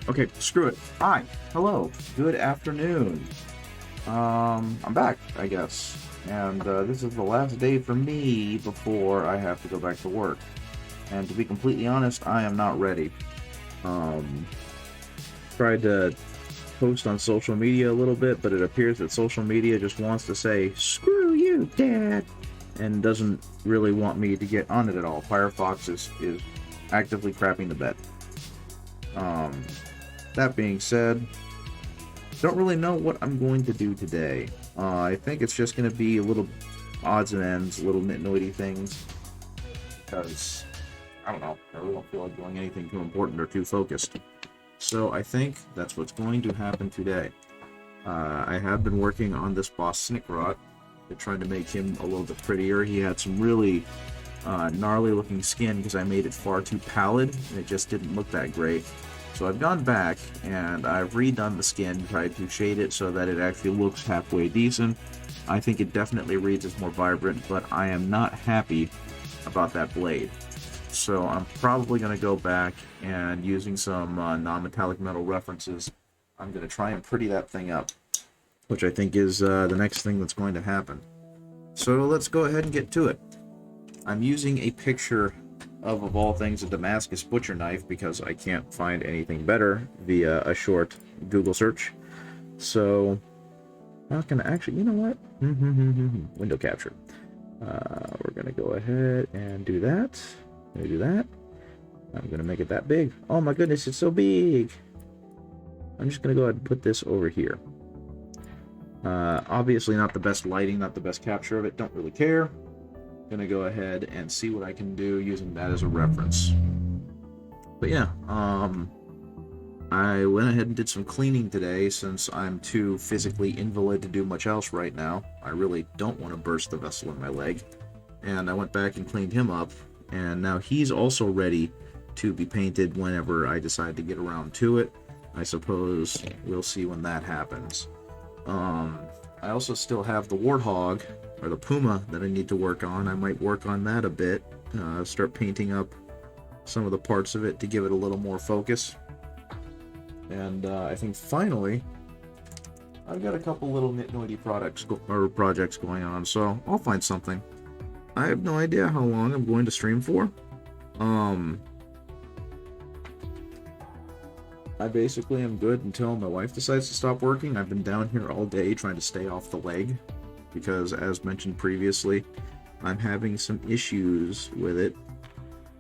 Okay, screw it. Hi, hello, good afternoon. I'm back, I guess. And this is the last day for me before I have to go back to work. And to be completely honest, I am not ready. Um, Tried to post on social media a little bit, but it appears that social media just wants to say, screw you, Dad, and doesn't really want me to get on it at all. Firefox is actively crapping the bed. Um, that being said, don't really know what I'm going to do today. I think it's just going to be a little odds and ends, little nitnoity things, because, I don't know, I really don't feel like doing anything too important or too focused. So I think that's what's going to happen today. I have been working on this boss Snickrot. They're trying to make him a little bit prettier. He had some really gnarly looking skin because I made it far too pallid, and it just didn't look that great. So I've gone back and I've redone the skin, tried to shade it so that it actually looks halfway decent. I think it definitely reads as more vibrant, but I am not happy about that blade. So I'm probably going to go back and using some non-metallic metal references, I'm going to try and pretty that thing up, which I think is the next thing that's going to happen. So let's go ahead and get to it. I'm using a picture of all things, a Damascus butcher knife, because I can't find anything better via a short Google search. So, not gonna actually, you know what? Window capture. We're gonna go ahead and do that. I'm gonna do that. I'm gonna make it that big. Oh my goodness, it's so big! I'm just gonna go ahead and put this over here. Obviously not the best lighting, not the best capture of it, don't really care. Gonna go ahead and see what I can do using that as a reference. But yeah, I went ahead and did some cleaning today since I'm too physically invalid to do much else right now. I really don't want to burst the vessel in my leg. And I went back and cleaned him up, and now he's also ready to be painted whenever I decide to get around to it. I suppose we'll see when that happens. I also still have the Warthog, or the Puma, that I need to work on. I might work on that a bit, start painting up some of the parts of it to give it a little more focus. And I think finally, I've got a couple little nitnoity projects going on, so I'll find something. I have no idea how long I'm going to stream for. I basically am good until my wife decides to stop working. I've been down here all day trying to stay off the leg, because as mentioned previously, I'm having some issues with it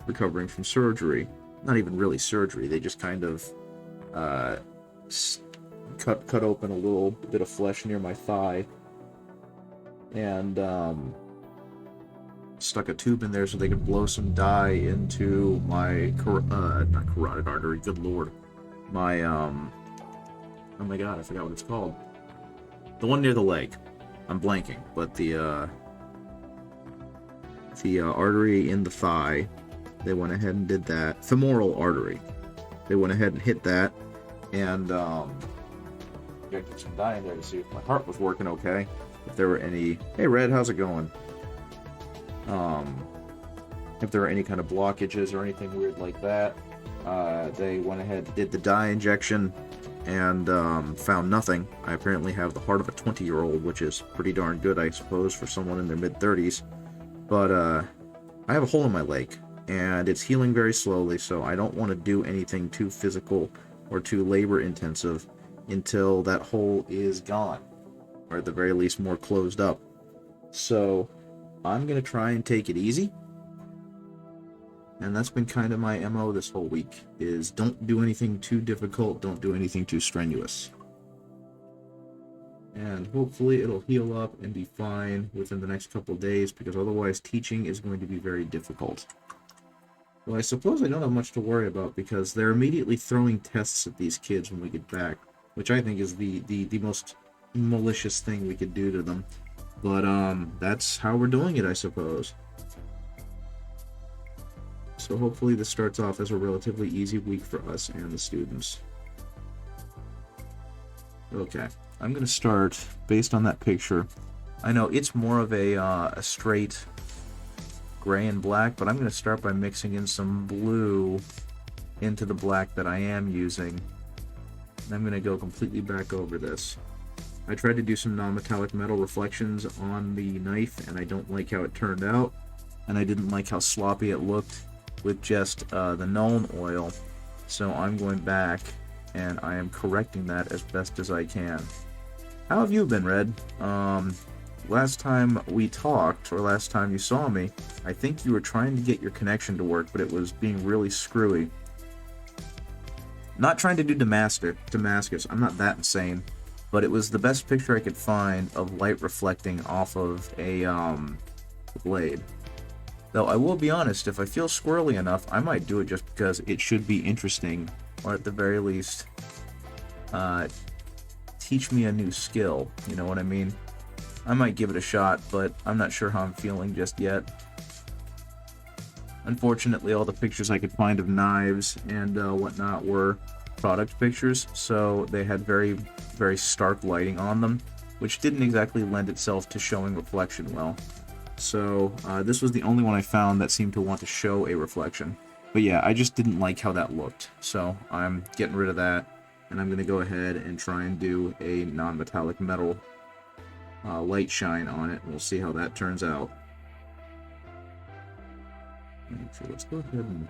recovering from surgery. Not even really surgery, they just kind of cut open a little bit of flesh near my thigh and stuck a tube in there so they could blow some dye into my not carotid artery, good lord, my oh my god, I forgot what it's called, the one near the leg. I'm blanking, but the artery in the thigh, they went ahead and did that. Femoral artery. They went ahead and hit that, and injected some dye in there to see if my heart was working okay. If there were any, hey Red, how's it going? If there were any kind of blockages or anything weird like that, they went ahead and did the dye injection and found nothing. I apparently have the heart of a 20-year-old, which is pretty darn good, I suppose, for someone in their mid-30s. But I have a hole in my leg, and it's healing very slowly, so I don't want to do anything too physical or too labor-intensive until that hole is gone, or at the very least more closed up. So I'm going to try and take it easy. And that's been kind of my MO this whole week, is don't do anything too difficult, don't do anything too strenuous. And hopefully it'll heal up and be fine within the next couple of days, because otherwise teaching is going to be very difficult. Well, I suppose I don't have much to worry about, because they're immediately throwing tests at these kids when we get back, which I think is the most malicious thing we could do to them. But that's how we're doing it, I suppose. So hopefully this starts off as a relatively easy week for us and the students. Okay, I'm going to start based on that picture. I know it's more of a straight gray and black, but I'm going to start by mixing in some blue into the black that I am using And I'm going to go completely back over this. I tried to do some non-metallic metal reflections on the knife, and I don't like how it turned out. And I didn't like how sloppy it looked with just the Nuln Oil. So I'm going back, and I am correcting that as best as I can. How have you been, Red? Last time we talked, or last time you saw me, I think you were trying to get your connection to work, but it was being really screwy. Not trying to do Damascus, I'm not that insane, but it was the best picture I could find of light reflecting off of a blade. Though I will be honest, if I feel squirrely enough, I might do it just because it should be interesting, or at the very least, teach me a new skill, you know what I mean? I might give it a shot, but I'm not sure how I'm feeling just yet. Unfortunately, all the pictures I could find of knives and whatnot were product pictures, so they had very, very stark lighting on them, which didn't exactly lend itself to showing reflection well. So this was the only one I found that seemed to want to show a reflection. But yeah, I just didn't like how that looked, so I'm getting rid of that, and I'm going to go ahead and try and do a non-metallic metal light shine on it, and we'll see how that turns out. So let's go ahead and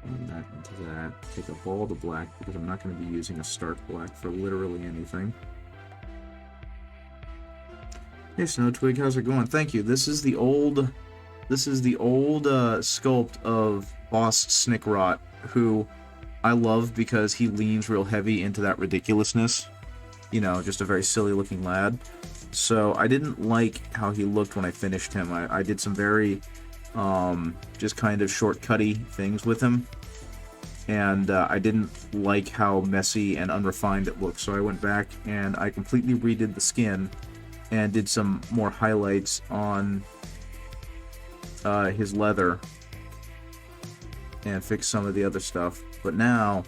run that into that. Take up all the black, because I'm not going to be using a stark black for literally anything. Hey Snow Twig, how's it going? Thank you. This is the old sculpt of Boss Snickrot, who I love because he leans real heavy into that ridiculousness. You know, just a very silly looking lad. So I didn't like how he looked when I finished him. I did some very just kind of shortcutty things with him, and I didn't like how messy and unrefined it looked, so I went back and I completely redid the skin and did some more highlights on his leather and fixed some of the other stuff. But now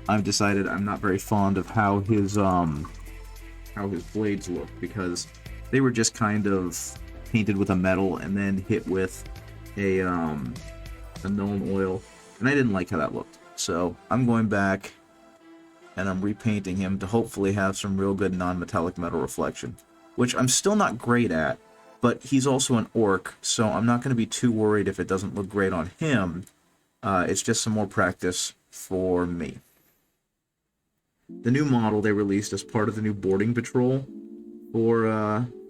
I've decided I'm not very fond of how his blades look, because they were just kind of painted with a metal and then hit with a Nuln Oil, and I didn't like how that looked. So I'm going back and I'm repainting him to hopefully have some real good non-metallic metal reflection, which I'm still not great at, but he's also an orc, so I'm not going to be too worried if it doesn't look great on him. It's just some more practice for me. The new model they released as part of the new boarding patrol for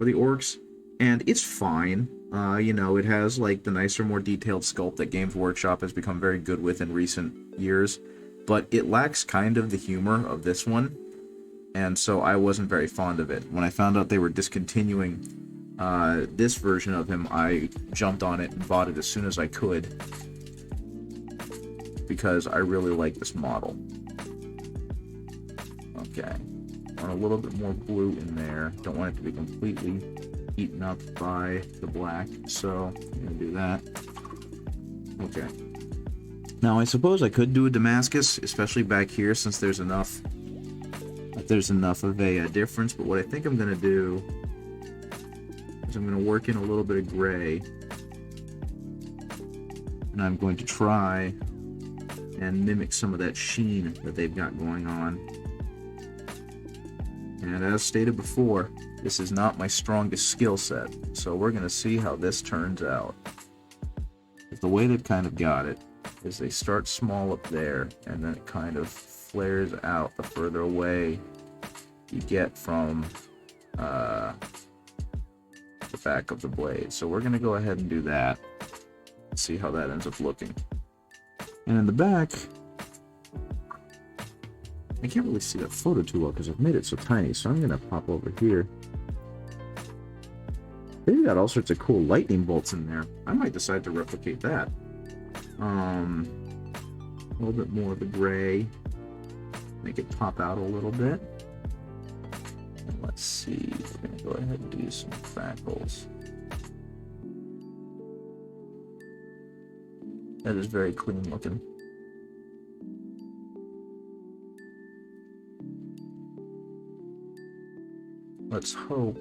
the orcs, and it's fine. You know, it has like the nicer, more detailed sculpt that Games Workshop has become very good with in recent years, but it lacks kind of the humor of this one, and so I wasn't very fond of it. When I found out they were discontinuing this version of him, I jumped on it and bought it as soon as I could, because I really like this model. Okay, want a little bit more blue in there. Don't want it to be completely eaten up by the black, so I'm gonna do that. Okay. Now I suppose I could do a Damascus, especially back here, since there's enough of a difference. But what I think I'm gonna do is I'm gonna work in a little bit of gray, and I'm going to try and mimic some of that sheen that they've got going on. And as stated before, this is not my strongest skill set, so we're going to see how this turns out. The way they've kind of got it is they start small up there, and then it kind of flares out the further away you get from the back of the blade. So we're going to go ahead and do that, and see how that ends up looking. And in the back, I can't really see that photo too well because I've made it so tiny, so I'm going to pop over here. They've got all sorts of cool lightning bolts in there. I might decide to replicate that. A little bit more of the gray. Make it pop out a little bit. And let's see, we're going to go ahead and do some crackles. That is very clean looking. Let's hope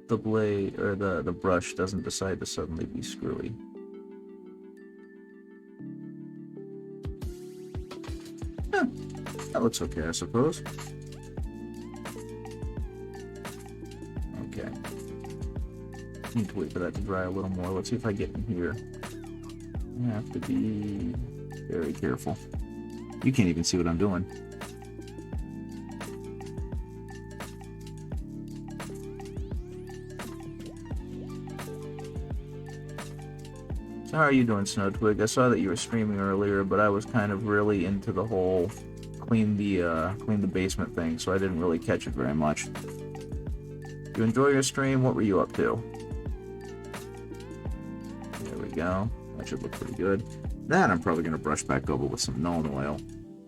the blade or the brush doesn't decide to suddenly be screwy. That looks okay, I suppose. Okay. Need to wait for that to dry a little more. Let's see if I get in here. I have to be very careful. You can't even see what I'm doing. So how are you doing, Snowtwig? I saw that you were streaming earlier, but I was kind of really into the whole clean the basement thing, so I didn't really catch it very much. You enjoy your stream? What were you up to? There we go. That should look pretty good. That I'm probably going to brush back over with some Nuln Oil,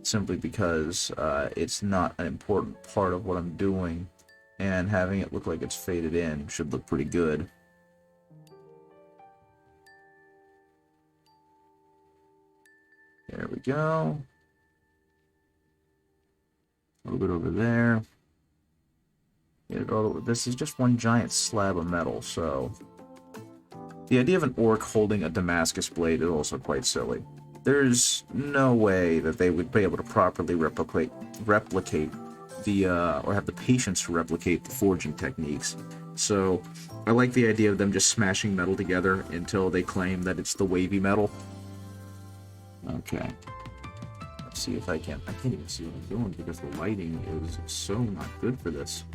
simply because it's not an important part of what I'm doing, and having it look like it's faded in should look pretty good. There we go. A little bit over there. Get it all. This is just one giant slab of metal, so the idea of an orc holding a Damascus blade is also quite silly. There's no way that they would be able to properly replicate the or have the patience to replicate the forging techniques. So I like the idea of them just smashing metal together until they claim that it's the wavy metal. Okay. Let's see if I can't even see what I'm doing because the lighting is so not good for this.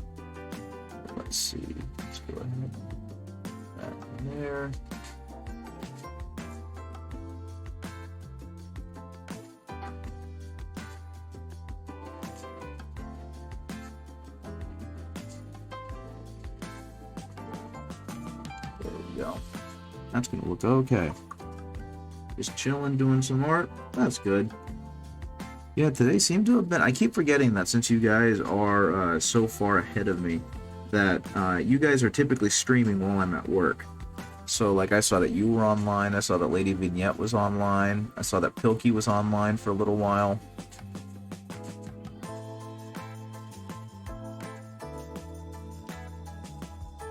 Let's see. Let's go ahead. That in there. There we go. That's gonna look okay. Just chilling, doing some art. That's good. Yeah, today seemed to have been... I keep forgetting that since you guys are so far ahead of me, that you guys are typically streaming while I'm at work. So, like, I saw that you were online. I saw that Lady Vignette was online. I saw that Pilkey was online for a little while.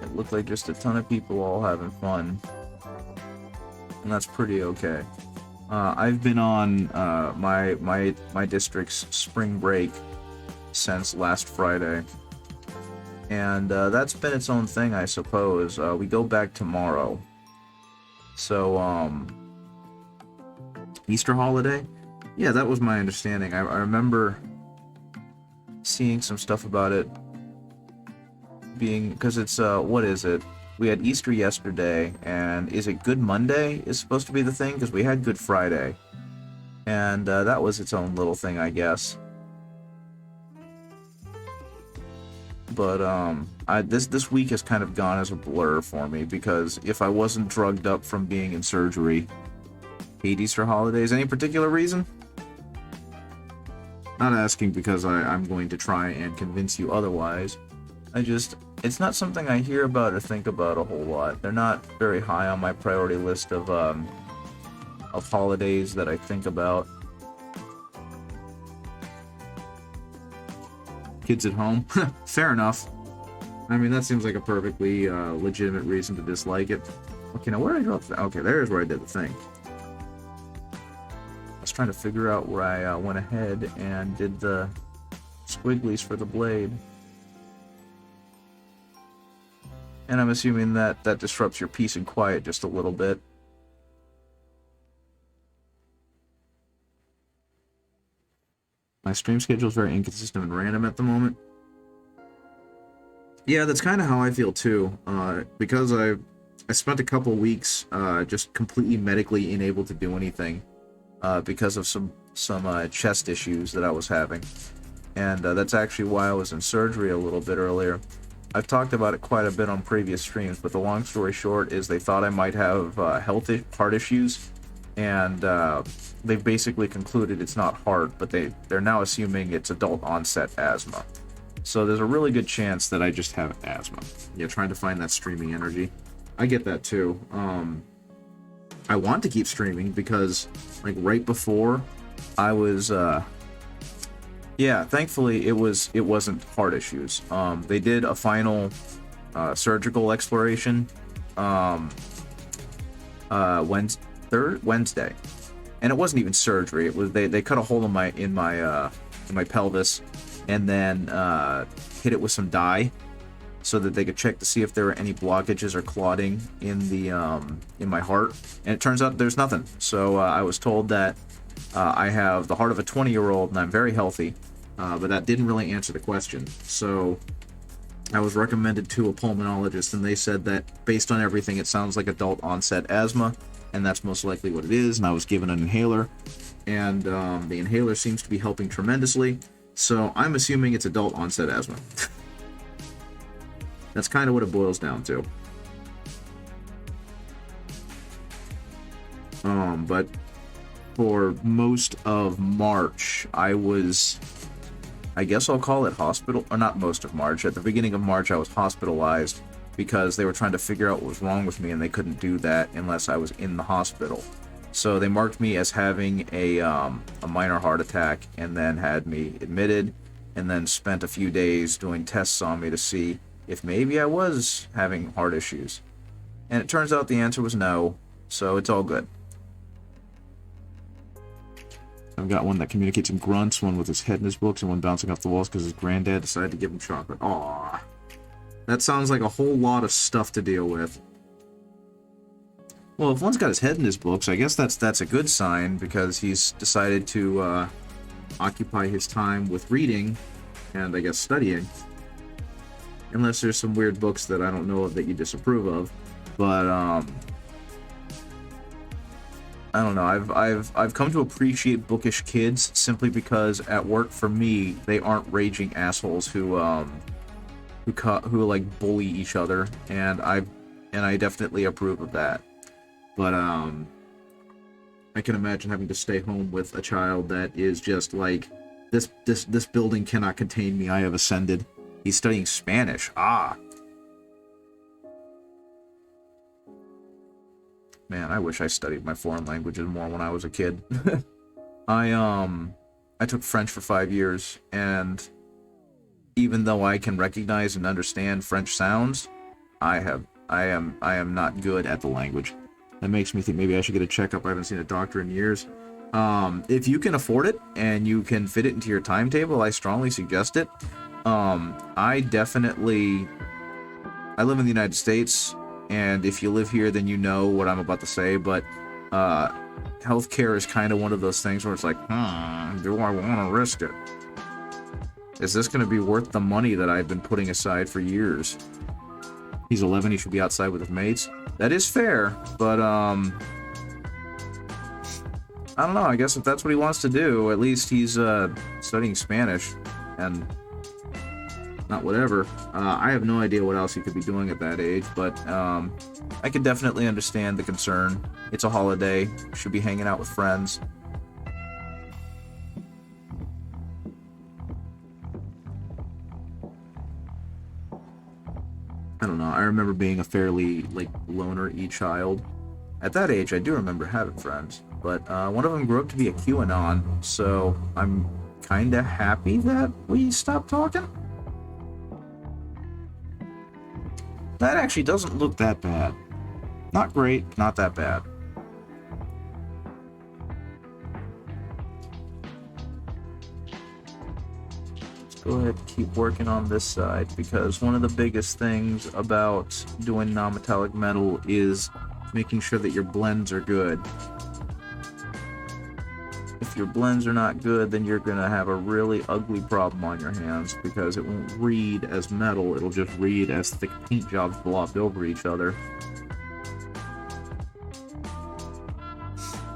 It looked like just a ton of people all having fun. And that's pretty okay. I've been on my district's spring break since last Friday, and that's been its own thing, I suppose. We go back tomorrow, so Easter holiday. Yeah, that was my understanding. I remember seeing some stuff about it being, because it's what is it? We had Easter yesterday, and is it Good Monday is supposed to be the thing? Because we had Good Friday. And that was its own little thing, I guess. But this week has kind of gone as a blur for me, because if I wasn't drugged up from being in surgery, hate Easter holidays. Any particular reason? Not asking because I'm going to try and convince you otherwise. It's not something I hear about or think about a whole lot. They're not very high on my priority list of holidays that I think about. Kids at home? Fair enough. I mean, that seems like a perfectly legitimate reason to dislike it. Okay, now where did I draw the... Okay, there's where I did the thing. I was trying to figure out where I went ahead and did the squigglies for the blade. And I'm assuming that disrupts your peace and quiet just a little bit. My stream schedule is very inconsistent and random at the moment. Yeah, that's kind of how I feel too. Because I spent a couple weeks just completely medically unable to do anything because of some chest issues that I was having. And that's actually why I was in surgery a little bit earlier. I've talked about it quite a bit on previous streams, but the long story short is they thought I might have heart issues, and they've basically concluded it's not heart, but they're now assuming it's adult onset asthma. So there's a really good chance that I just have asthma. Yeah, trying to find that streaming energy. I get that too. I want to keep streaming because, like, right before I was... Yeah, thankfully it wasn't heart issues. They did a final surgical exploration Wednesday, and it wasn't even surgery. It was they cut a hole in my in my pelvis, and then hit it with some dye so that they could check to see if there were any blockages or clotting in the in my heart. And it turns out there's nothing. So I was told that I have the heart of a 20-year-old and I'm very healthy, but that didn't really answer the question. So I was recommended to a pulmonologist, and they said that based on everything, it sounds like adult onset asthma, and that's most likely what it is. And I was given an inhaler, and the inhaler seems to be helping tremendously. So I'm assuming it's adult onset asthma. That's kind of what it boils down to. But for most of March, I guess I'll call it hospital, or not most of March. At the beginning of March, I was hospitalized because they were trying to figure out what was wrong with me, and they couldn't do that unless I was in the hospital. So they marked me as having a minor heart attack, and then had me admitted, and then spent a few days doing tests on me to see if maybe I was having heart issues. And it turns out the answer was no, so it's all good. I've got one that communicates in grunts, one with his head in his books, and one bouncing off the walls because his granddad decided to give him chocolate. Aww. That sounds like a whole lot of stuff to deal with. Well, if one's got his head in his books, I guess that's a good sign, because he's decided to occupy his time with reading and, I guess, studying. Unless there's some weird books that I don't know of that you disapprove of. But, I don't know. I've come to appreciate bookish kids simply because at work, for me, they aren't raging assholes who like bully each other, and I definitely approve of that. But I can imagine having to stay home with a child that is just like, this building cannot contain me. I have ascended. He's studying Spanish. Man, I wish I studied my foreign languages more when I was a kid. I took French for 5 years, and even though I can recognize and understand French sounds, I am not good at the language. That makes me think maybe I should get a checkup. I haven't seen a doctor in years. If you can afford it and you can fit it into your timetable, I strongly suggest it. I live in the United States, and if you live here, then you know what I'm about to say, but healthcare is kind of one of those things where it's like, do I want to risk it? Is this going to be worth the money that I've been putting aside for years? He's 11, he should be outside with his mates. That is fair, but, I don't know, I guess if that's what he wants to do, at least he's, studying Spanish, and not whatever. I have no idea what else he could be doing at that age, but I can definitely understand the concern. It's a holiday, should be hanging out with friends. I don't know, I remember being a fairly, loner-y child. At that age, I do remember having friends, but one of them grew up to be a QAnon, so I'm kinda happy that we stopped talking. That actually doesn't look that bad. Not great, not that bad. Let's go ahead and keep working on this side, because one of the biggest things about doing non-metallic metal is making sure that your blends are good. If your blends are not good, then you're going to have a really ugly problem on your hands, because it won't read as metal, it'll just read as thick paint jobs blobbed over each other.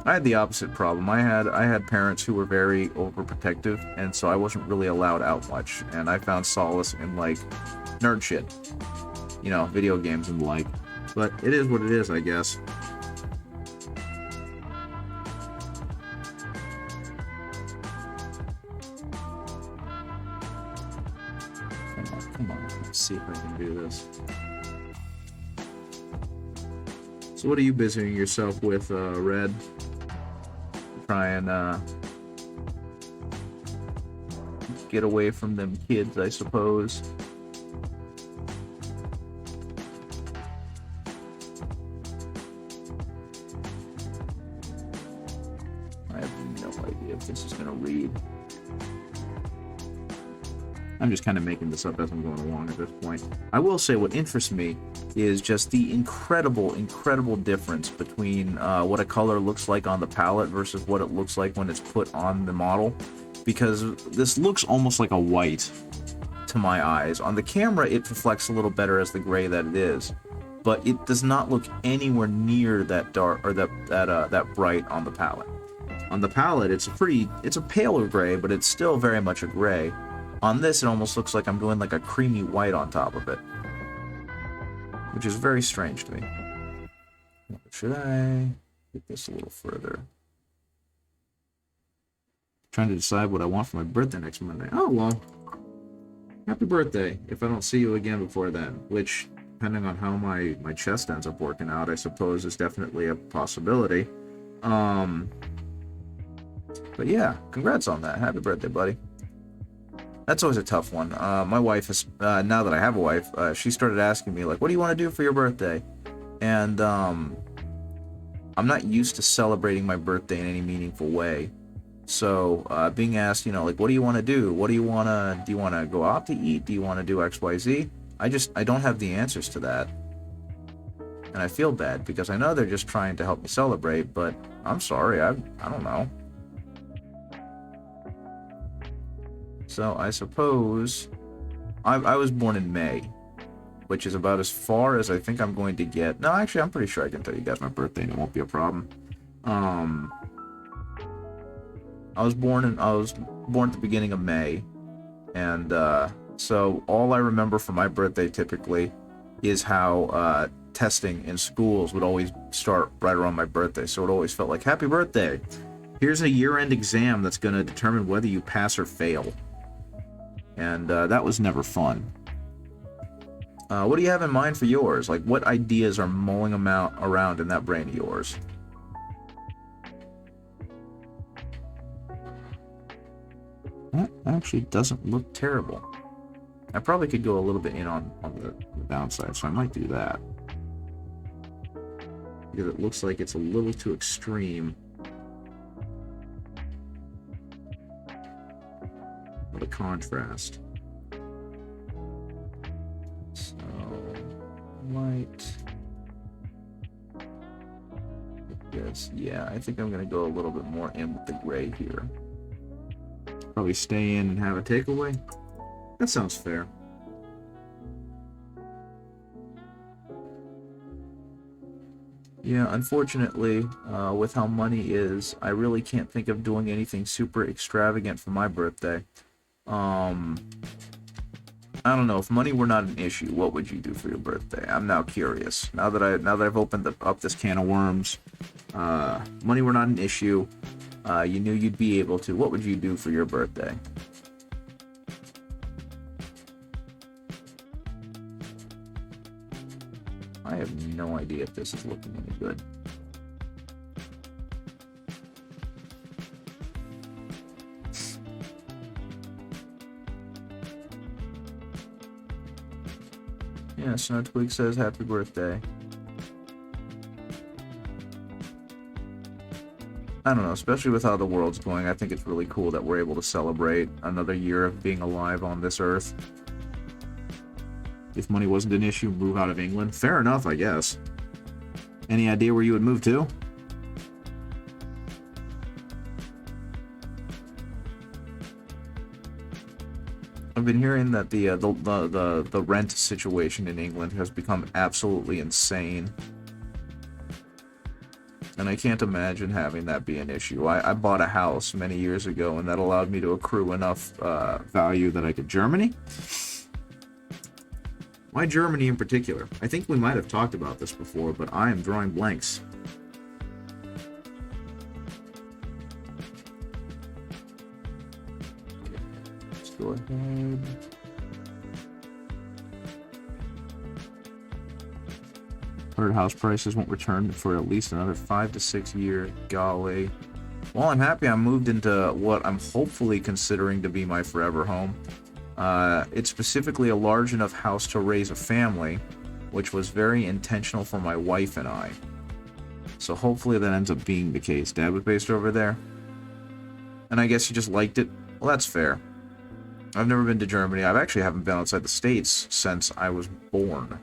I had the opposite problem. I had parents who were very overprotective, and so I wasn't really allowed out much, and I found solace in, nerd shit. You know, video games and the like. But it is what it is, I guess. Come on, let's see if I can do this. So what are you busying yourself with, Red? Try and, get away from them kids, I suppose. I have no idea if this is gonna read. I'm just kind of making this up as I'm going along at this point. I will say what interests me is just the incredible, incredible difference between what a color looks like on the palette versus what it looks like when it's put on the model. Because this looks almost like a white to my eyes. On the camera, it reflects a little better as the gray that it is, but it does not look anywhere near that dark or that bright on the palette. On the palette, it's a paler gray, but it's still very much a gray. On this, it almost looks like I'm doing like a creamy white on top of it, which is very strange to me. Should I get this a little further? Trying to decide what I want for my birthday next Monday. Oh, well, happy birthday if I don't see you again before then, which, depending on how my chest ends up working out, I suppose is definitely a possibility. But yeah, congrats on that. Happy birthday, buddy. That's always a tough one. My wife is, now that I have a wife, she started asking me, like, what do you want to do for your birthday? And I'm not used to celebrating my birthday in any meaningful way. So being asked, you know, like, what do you want to do? Do you want to go out to eat? Do you want to do X, Y, Z? I don't have the answers to that. And I feel bad because I know they're just trying to help me celebrate, but I'm sorry, I don't know. So I suppose I was born in May, which is about as far as I think I'm going to get. No, actually, I'm pretty sure I can tell you guys my birthday and it won't be a problem. I was born at the beginning of May, and so all I remember from my birthday typically is how testing in schools would always start right around my birthday. So it always felt like, happy birthday. Here's a year-end exam that's going to determine whether you pass or fail. And that was never fun. What do you have in mind for yours? Like, what ideas are mulling around in that brain of yours? That actually doesn't look terrible. I probably could go a little bit in on the downside, so I might do that. Because it looks like it's a little too extreme of a contrast. So, light. Yes, yeah, I think I'm going to go a little bit more in with the gray here. Probably stay in and have a takeaway. That sounds fair. Yeah, unfortunately, with how money is, I really can't think of doing anything super extravagant for my birthday. I don't know, if money were not an issue, what would you do for your birthday? I'm now curious. Now that I've opened up this can of worms, money were not an issue. You knew you'd be able to. What would you do for your birthday? I have no idea if this is looking any good. Yeah, Snow Twig says happy birthday. I don't know, especially with how the world's going, I think it's really cool that we're able to celebrate another year of being alive on this earth. If money wasn't an issue, move out of England. Fair enough, I guess. Any idea where you would move to? I've been hearing that the rent situation in England has become absolutely insane. And I can't imagine having that be an issue. I bought a house many years ago, and that allowed me to accrue enough value that I could... Germany? Why Germany in particular? I think we might have talked about this before, but I am drawing blanks. Okay, let's go ahead. Heard house prices won't return for at least another 5 to 6 years. Golly. Well, I'm happy I moved into what I'm hopefully considering to be my forever home. It's specifically a large enough house to raise a family, which was very intentional for my wife and I. So hopefully that ends up being the case. Dad was based over there, and I guess he just liked it. Well, that's fair. I've never been to Germany. I actually haven't been outside the States since I was born.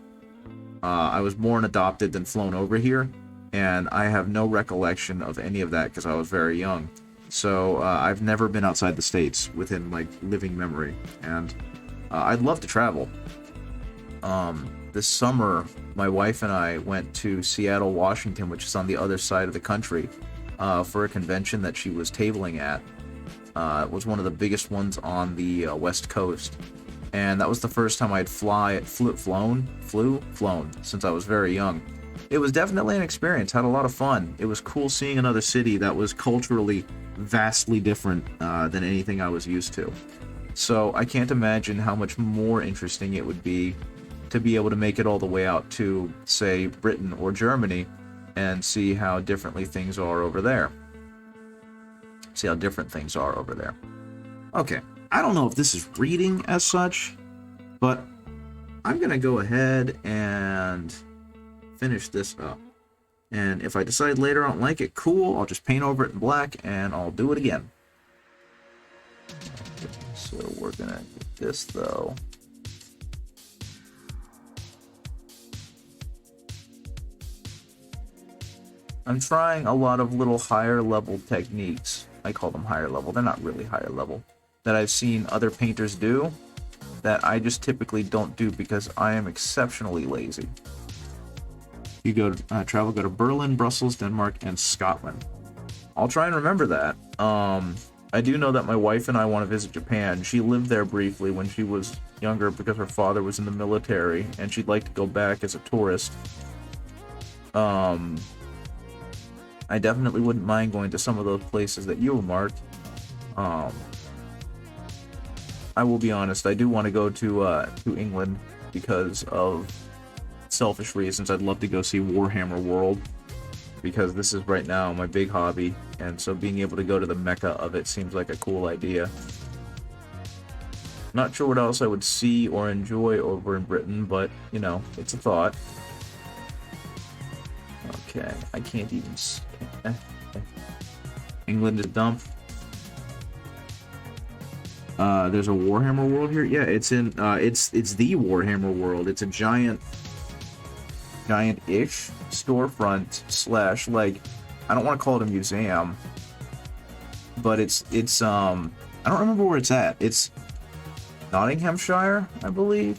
I was born, adopted, then flown over here, and I have no recollection of any of that because I was very young. So I've never been outside the States within like living memory, and I'd love to travel. This summer, my wife and I went to Seattle, Washington, which is on the other side of the country, for a convention that she was tabling at. It was one of the biggest ones on the West Coast, and that was the first time I'd flown since I was very young. It was definitely an experience. Had a lot of fun. It was cool seeing another city that was culturally vastly different than anything I was used to. So I can't imagine how much more interesting it would be to be able to make it all the way out to, say, Britain or Germany and see how differently things are over there. See how different things are over there. Okay, I don't know if this is reading as such, but I'm going to go ahead and finish this up. And if I decide later I don't like it, cool, I'll just paint over it in black and I'll do it again. So we're going to get this though. I'm trying a lot of little higher level techniques. I call them higher level. They're not really higher level. That I've seen other painters do that I just typically don't do because I am exceptionally lazy. You go to travel, go to Berlin, Brussels, Denmark, and Scotland. I'll try and remember that. I do know that my wife and I want to visit Japan. She lived there briefly when she was younger because her father was in the military, and she'd like to go back as a tourist. I definitely wouldn't mind going to some of those places that you marked. I will be honest, I do want to go to England because of selfish reasons. I'd love to go see Warhammer World because this is right now my big hobby, and so being able to go to the mecca of it seems like a cool idea. Not sure what else I would see or enjoy over in Britain, but, you know, it's a thought. Okay, I can't even... England is dump. There's a Warhammer World here. Yeah, it's in. It's the Warhammer World. It's a giant-ish storefront slash, like, I don't want to call it a museum, but it's I don't remember where it's at. It's Nottinghamshire, I believe,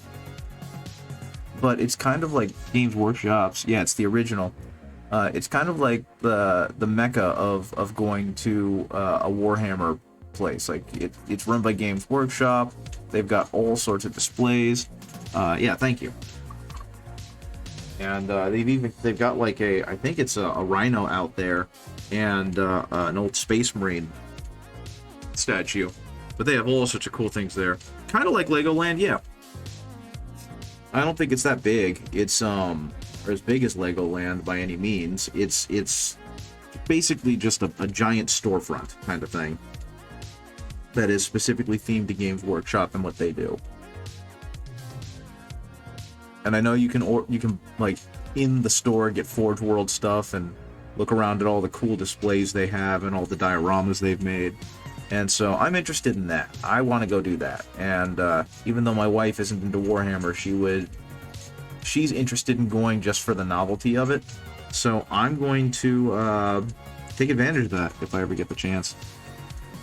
but it's kind of like Games Workshop's. Yeah, it's the original. It's kind of like the mecca of going to a Warhammer place. Like it's run by Games Workshop. They've got all sorts of displays. Yeah, thank you. And they've got like I think it's a rhino out there, and an old Space Marine statue. But they have all sorts of cool things there. Kind of like Legoland, yeah. I don't think it's that big. It's or as big as Legoland by any means. It's basically just a giant storefront kind of thing that is specifically themed to Games Workshop and what they do. And I know you can like in the store get Forge World stuff and look around at all the cool displays they have and all the dioramas they've made. And so I'm interested in that. I want to go do that. And even though my wife isn't into Warhammer, she's interested in going just for the novelty of it. So I'm going to take advantage of that if I ever get the chance.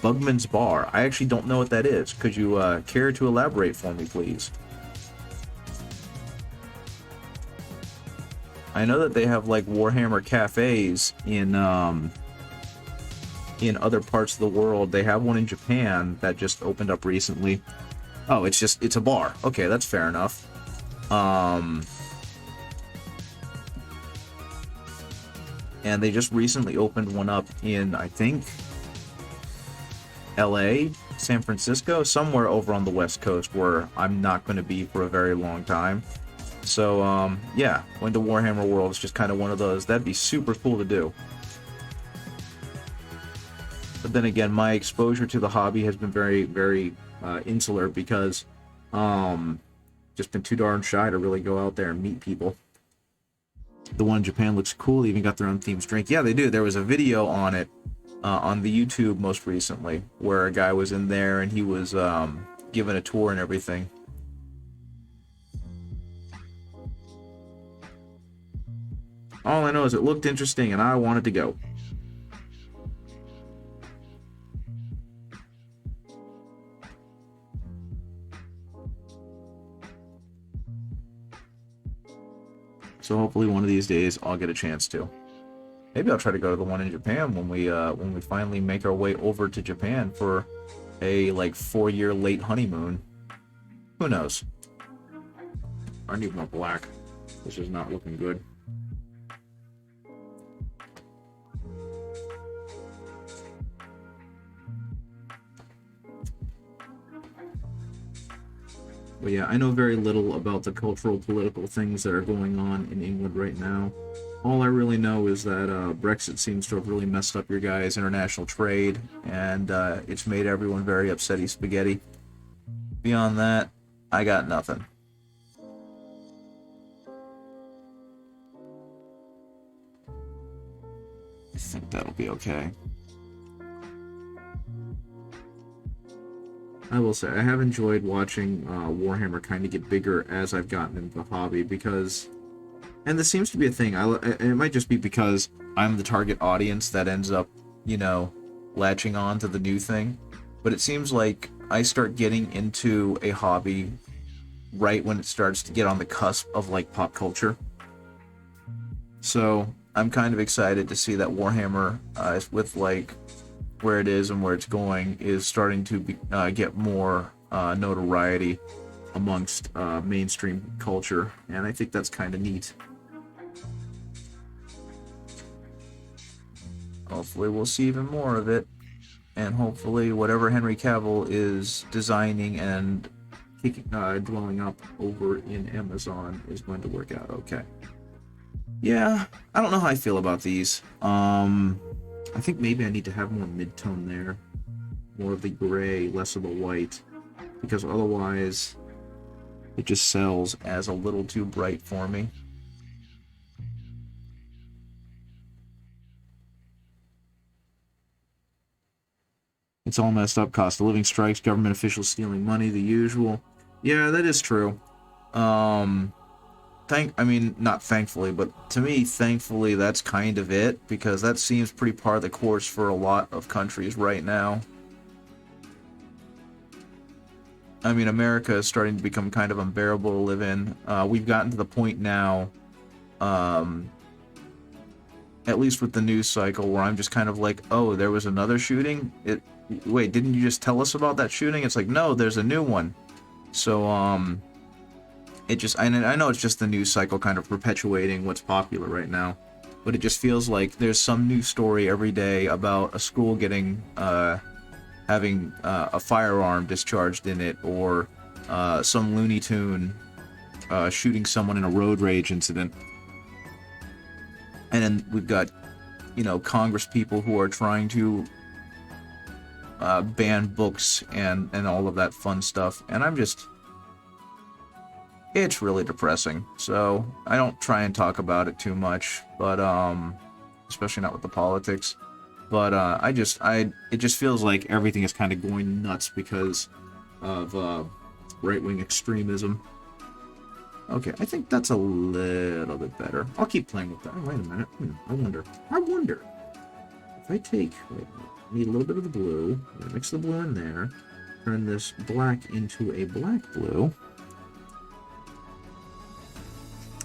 Bugman's Bar. I actually don't know what that is. Could you care to elaborate for me, please? I know that they have like Warhammer cafes in other parts of the world. They have one in Japan that just opened up recently. Oh, it's a bar. Okay, that's fair enough. And they just recently opened one up in, I think, LA, San Francisco, somewhere over on the West Coast where I'm not going to be for a very long time. So, yeah, went to Warhammer World. It's just kind of one of those. That'd be super cool to do. But then again, my exposure to the hobby has been very, very insular because just been too darn shy to really go out there and meet people. The one in Japan looks cool. They even got their own themed drink. Yeah, they do. There was a video on it on the YouTube most recently where a guy was in there and he was given a tour and everything. All I know is it looked interesting and I wanted to go. So hopefully one of these days I'll get a chance to. Maybe I'll try to go to the one in Japan when we finally make our way over to Japan for a like 4-year late honeymoon. Who knows? I need more black. This is not looking good. But yeah, I know very little about the cultural, political things that are going on in England right now. All I really know is that Brexit seems to have really messed up your guys' international trade, and it's made everyone very upsetty spaghetti. Beyond that, I got nothing. I think that'll be okay. I will say, I have enjoyed watching Warhammer kind of get bigger as I've gotten into the hobby, because... And this seems to be a thing. It might just be because I'm the target audience that ends up, you know, latching on to the new thing. But it seems like I start getting into a hobby right when it starts to get on the cusp of, like, pop culture. So I'm kind of excited to see that Warhammer, with, like... where it is and where it's going, is starting to get more notoriety amongst mainstream culture, and I think that's kind of neat. Hopefully we'll see even more of it, and hopefully whatever Henry Cavill is designing and blowing up over in Amazon is going to work out okay. Yeah, I don't know how I feel about these. I think maybe I need to have more mid-tone there. More of the gray, less of the white. Because otherwise, it just sells as a little too bright for me. It's all messed up. Cost of living strikes, government officials stealing money, the usual. Yeah, that is true. I mean, not thankfully, but to me, thankfully, that's kind of it, because that seems pretty par of the course for a lot of countries right now. I mean, America is starting to become kind of unbearable to live in. We've gotten to the point now, at least with the news cycle, where I'm just kind of like, oh, there was another shooting? Wait, didn't you just tell us about that shooting? It's like, no, there's a new one. So, it just, I know it's just the news cycle kind of perpetuating what's popular right now, but it just feels like there's some new story every day about a school getting, having a firearm discharged in it, or some Looney Tune shooting someone in a road rage incident. And then we've got, you know, Congress people who are trying to ban books and all of that fun stuff, and I'm just... It's really depressing, so I don't try and talk about it too much, but, especially not with the politics, but, it just feels like everything is kind of going nuts because of, right-wing extremism. Okay, I think that's a little bit better. I'll keep playing with that. Oh, wait a minute. I wonder. If I take, wait, I need a little bit of the blue, mix the blue in there, turn this black into a black blue.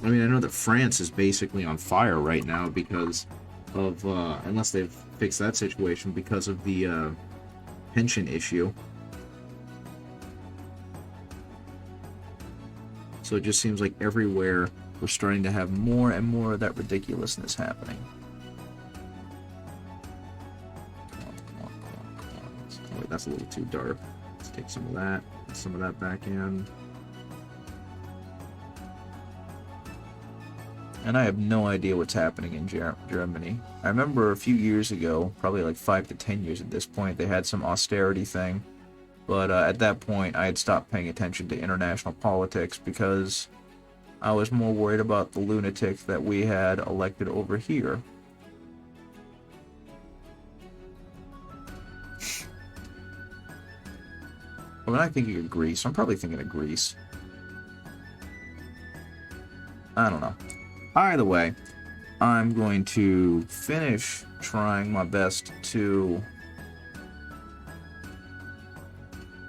I mean, I know that France is basically on fire right now because of, unless they've fixed that situation, because of the pension issue. So it just seems like everywhere we're starting to have more and more of that ridiculousness happening. Come on. Oh, wait, that's a little too dark. Let's take some of that, put some of that back in. And I have no idea what's happening in Germany. I remember a few years ago, probably like 5 to 10 years at this point, they had some austerity thing. But at that point, I had stopped paying attention to international politics because I was more worried about the lunatic that we had elected over here. Or am I thinking of Greece? I'm probably thinking of Greece. I don't know. Either way, I'm going to finish trying my best to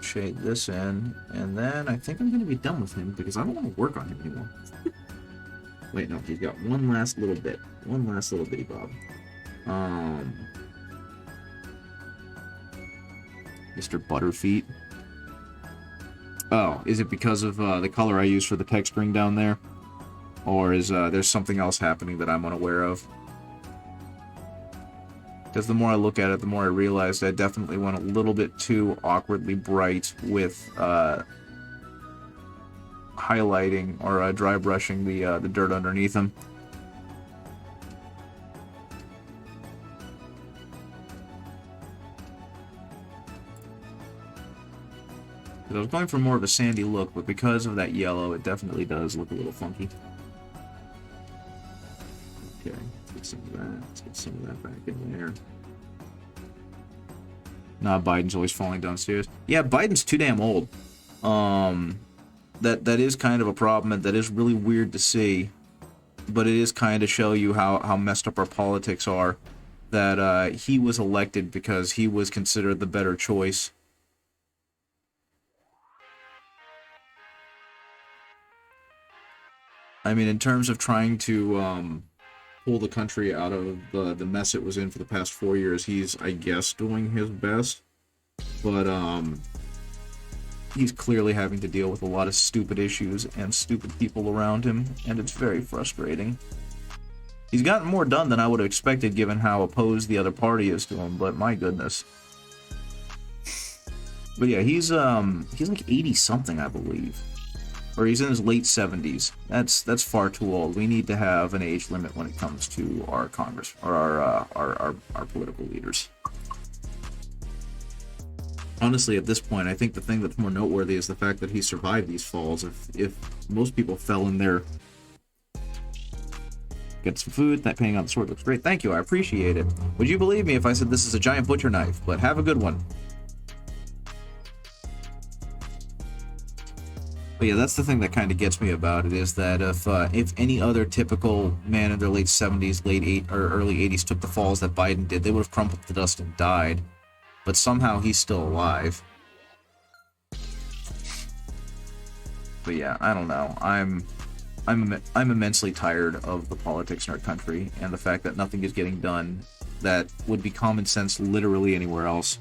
shade this in, and then I think I'm going to be done with him because I don't want to work on him anymore. Wait, no, he's got one last little bit. One last little bitty bob. Mr. Butterfeet. Oh, is it because of the color I use for the text ring down there? Or is there something else happening that I'm unaware of? Because the more I look at it, the more I realize I definitely went a little bit too awkwardly bright with highlighting or dry brushing the dirt underneath them. I was going for more of a sandy look, but because of that yellow, it definitely does look a little funky. Okay, let's get some of that. Let's get some of that back in there. Nah, Biden's always falling downstairs. Yeah, Biden's too damn old. That is kind of a problem, and that is really weird to see. But it is kind of show you how messed up our politics are. That he was elected because he was considered the better choice. I mean, in terms of trying to pull the country out of the mess it was in for the past 4 years, he's, I guess, doing his best. But he's clearly having to deal with a lot of stupid issues and stupid people around him, and it's very frustrating. He's gotten more done than I would have expected given how opposed the other party is to him, but my goodness. But yeah, he's like 80-something, I believe. Or he's in his late 70s. That's far too old. We need to have an age limit when it comes to our Congress or our political leaders. Honestly, at this point, I think the thing that's more noteworthy is the fact that he survived these falls. If most people fell in there, get some food. That painting on the sword looks great. Thank you, I appreciate it. Would you believe me if I said this is a giant butcher knife? But have a good one. But yeah, that's the thing that kind of gets me about it, is that if any other typical man in their late 70s, early 80s took the falls that Biden did, they would have crumpled to dust and died. But somehow he's still alive. But yeah, I don't know. I'm immensely tired of the politics in our country and the fact that nothing is getting done that would be common sense literally anywhere else.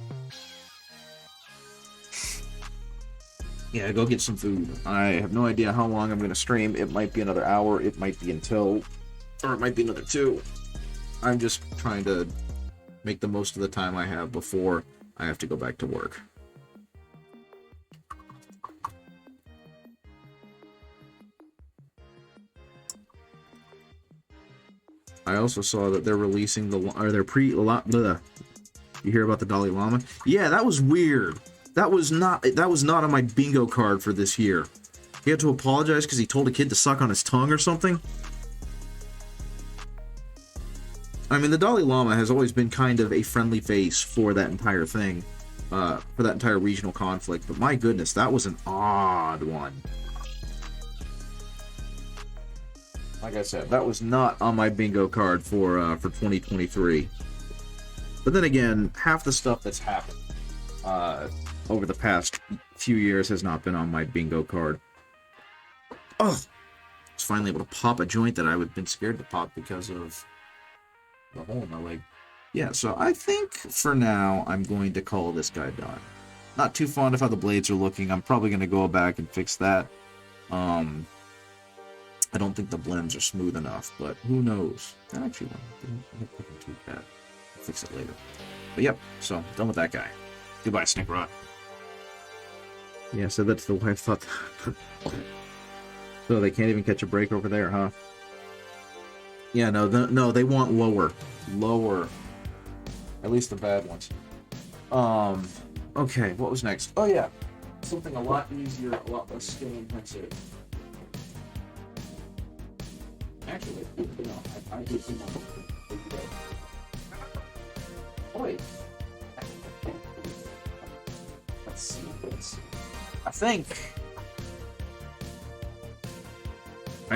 Yeah, go get some food. I have no idea how long I'm going to stream. It might be another hour, it might be until, or it might be another 2. I'm just trying to make the most of the time I have before I have to go back to work. I also saw that they're releasing you hear about the Dalai Lama? Yeah, that was weird. That was not on my bingo card for this year. He had to apologize because he told a kid to suck on his tongue or something. I mean, the Dalai Lama has always been kind of a friendly face for that entire thing, for that entire regional conflict, but my goodness, that was an odd one. Like I said, that was not on my bingo card for 2023. But then again, half the stuff that's happened over the past few years has not been on my bingo card. Oh, I was finally able to pop a joint that I would have been scared to pop because of the hole in my leg. Yeah, so I think for now I'm going to call this guy done. Not too fond of how the blades are looking. I'm probably going to go back and fix that. I don't think the blends are smooth enough, but who knows? That actually won't too bad. I'll fix it later. But yep, so done with that guy. Goodbye, Snickrot. Yeah, so that's the wife thought. So they can't even catch a break over there, huh? Yeah, no, they want lower. At least the bad ones. Okay, what was next? Oh yeah, something a lot easier, a lot less skill intensive. Actually, no, I did some more. Oh wait. Let's see. I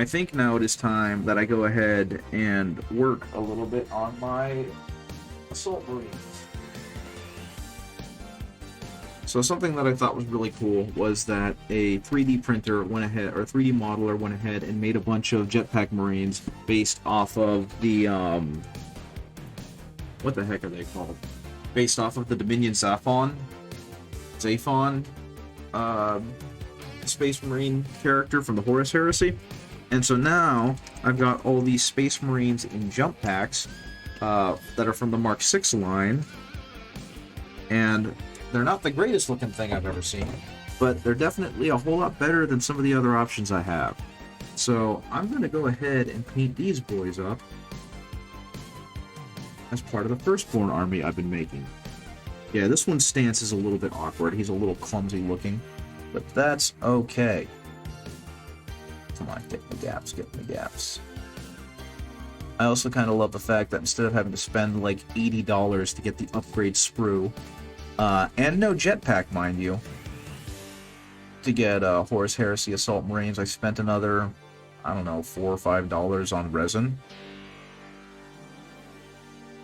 think now it is time that I go ahead and work a little bit on my Assault Marines. So something that I thought was really cool was that a 3D printer went ahead, or 3D modeler went ahead and made a bunch of Jetpack Marines based off of the, what the heck are they called? Based off of the Dominion Zaphon, Space Marine character from the Horus Heresy. And so now I've got all these Space Marines in jump packs that are from the Mark 6 line, and they're not the greatest looking thing I've ever seen, but they're definitely a whole lot better than some of the other options I have. So I'm going to go ahead and paint these boys up as part of the Firstborn army I've been making. Yeah, this one's stance is a little bit awkward. He's a little clumsy looking, but that's okay. Come on, get in the gaps, get in the gaps. I also kind of love the fact that instead of having to spend like $80 to get the upgrade sprue, and no jetpack, mind you, to get Horus Heresy Assault Marines, I spent another, I don't know, $4 or $5 on resin.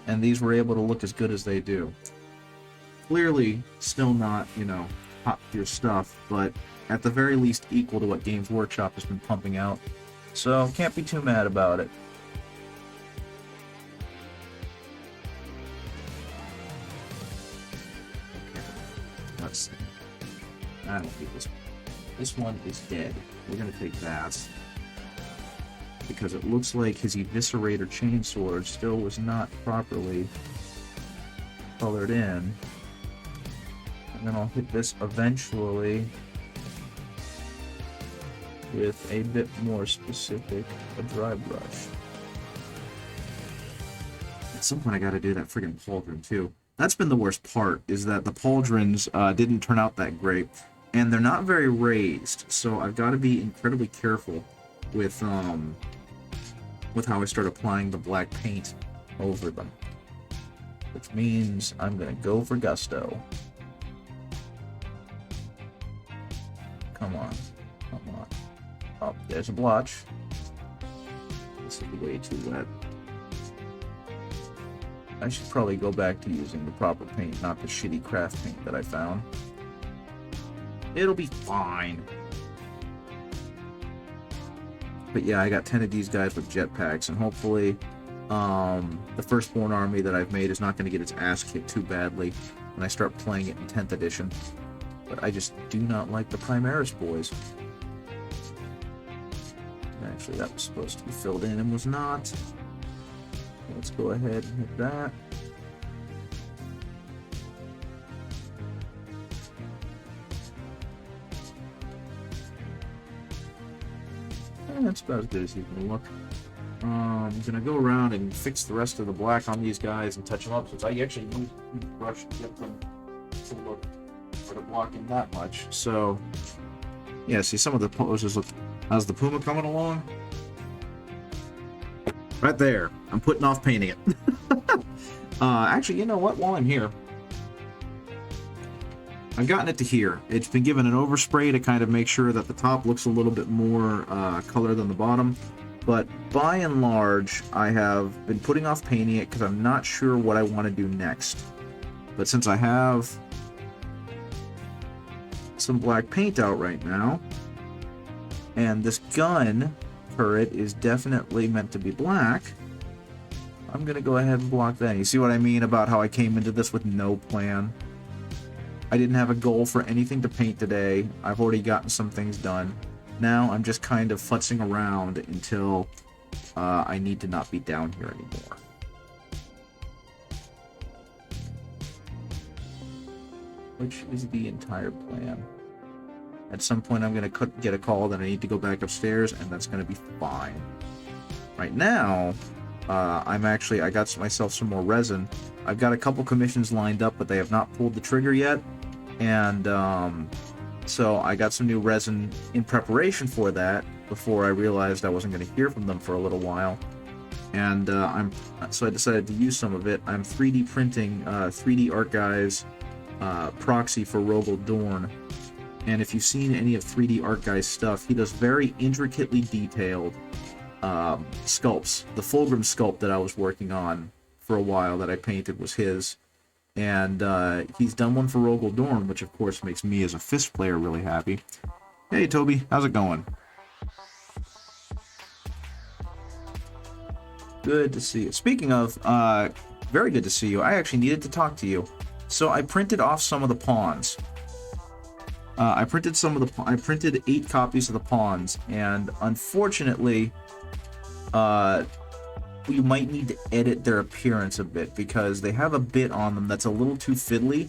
And these were able to look as good as they do. Clearly, still not, you know, top tier stuff, but at the very least equal to what Games Workshop has been pumping out. So, can't be too mad about it. Okay, let's see. I don't think this one is dead. We're gonna take that, because it looks like his Eviscerator Chainsword still was not properly colored in. And then I'll hit this eventually with a bit more specific, a dry brush. At some point I gotta do that friggin' pauldron too. That's been the worst part, is that the pauldrons didn't turn out that great, and they're not very raised, so I've got to be incredibly careful with how I start applying the black paint over them. Which means I'm gonna go for gusto. Come on, come on. Oh, there's a blotch. This is way too wet. I should probably go back to using the proper paint, not the shitty craft paint that I found. It'll be fine. But yeah, I got 10 of these guys with jetpacks, and hopefully the Firstborn army that I've made is not going to get its ass kicked too badly when I start playing it in 10th edition. But I just do not like the Primaris boys. Actually, that was supposed to be filled in and was not. Let's go ahead and hit that. And that's about as good as you can look. I'm gonna go around and fix the rest of the black on these guys and touch them up, since I actually use the brush to get them to look for the blocking that much. So, yeah, see, some of the poses look. How's the Puma coming along? Right there. I'm putting off painting it. Actually, you know what? While I'm here, I've gotten it to here. It's been given an overspray to kind of make sure that the top looks a little bit more color than the bottom. But by and large, I have been putting off painting it because I'm not sure what I want to do next. But since I have some black paint out right now, and this gun turret is definitely meant to be black, I'm gonna go ahead and block that. You see what I mean about how I came into this with no plan? I didn't have a goal for anything to paint today. I've already gotten some things done. Now I'm just kind of futzing around until I need to not be down here anymore. Which is the entire plan. At some point I'm going to get a call that I need to go back upstairs, and that's going to be fine. Right now, I got myself some more resin. I've got a couple commissions lined up, but they have not pulled the trigger yet. And so I got some new resin in preparation for that before I realized I wasn't going to hear from them for a little while. And so I decided to use some of it. I'm 3D printing 3D Art Guys proxy for Rogel Dorn. And if you've seen any of 3D Art Guy's stuff, he does very intricately detailed sculpts. The Fulgrim sculpt that I was working on for a while that I painted was his. And he's done one for Rogel Dorn, which of course makes me as a Fist player really happy. Hey Toby, how's it going? Good to see you. Speaking of, very good to see you. I actually needed to talk to you. So I printed off some of the pawns. I printed 8 copies of the pawns, and unfortunately, we might need to edit their appearance a bit because they have a bit on them that's a little too fiddly,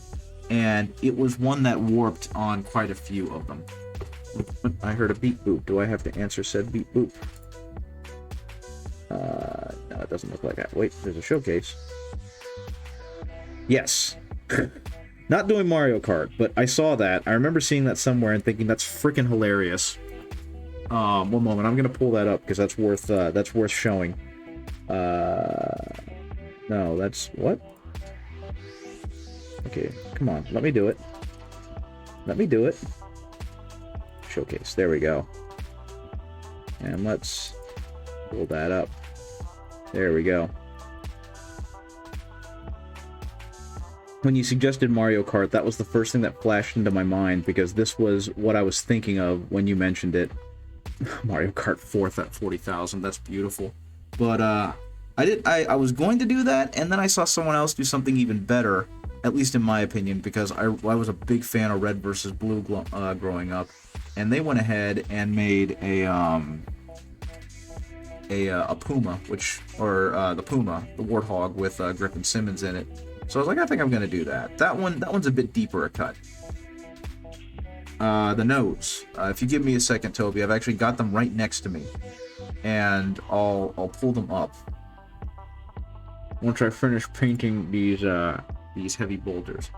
and it was one that warped on quite a few of them. I heard a beep boop. Do I have to answer said beep boop? No, it doesn't look like that. Wait, there's a showcase. Yes. Not doing Mario Kart, but I saw that. I remember seeing that somewhere and thinking that's freaking hilarious. One moment, I'm gonna pull that up because that's worth showing. No, that's what? Okay, come on, let me do it. Let me do it. Showcase, there we go. And let's pull that up. There we go. When you suggested Mario Kart, that was the first thing that flashed into my mind, because this was what I was thinking of when you mentioned it. Mario Kart 4th at 40,000, that's beautiful. But, I was going to do that, and then I saw someone else do something even better, at least in my opinion, because I was a big fan of Red vs. Blue growing up, and they went ahead and made a Puma, the Puma, the Warthog with Griffin Simmons in it. So I was like, I think I'm gonna do that. That one's a bit deeper a cut. The nose. If you give me a second, Toby, I've actually got them right next to me, and I'll pull them up once I finish painting these heavy boulders.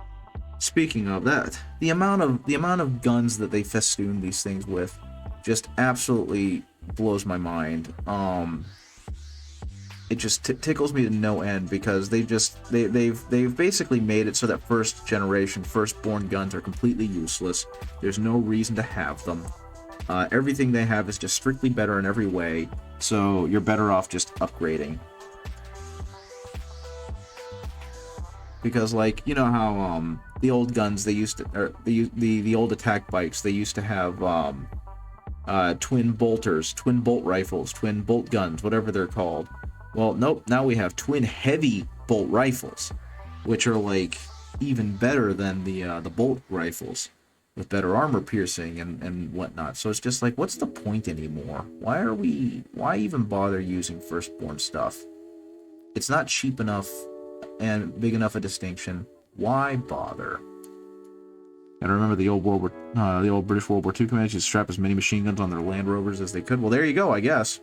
Speaking of that, the amount of guns that they festoon these things with just absolutely blows my mind. It just tickles me to no end, because they've basically made it so that first generation, firstborn guns are completely useless. There's no reason to have them. Everything they have is just strictly better in every way, so you're better off just upgrading. Because, like, you know how the old guns they used to, or the old attack bikes, they used to have twin bolters, twin bolt rifles, twin bolt guns, whatever they're called. Well, nope, now we have twin heavy bolt rifles, which are like even better than the bolt rifles, with better armor piercing and whatnot. So it's just like, what's the point anymore? Why even bother using firstborn stuff? It's not cheap enough and big enough a distinction. Why bother? And remember the old British World War II commanders used to strap as many machine guns on their Land Rovers as they could. Well, there you go, I guess.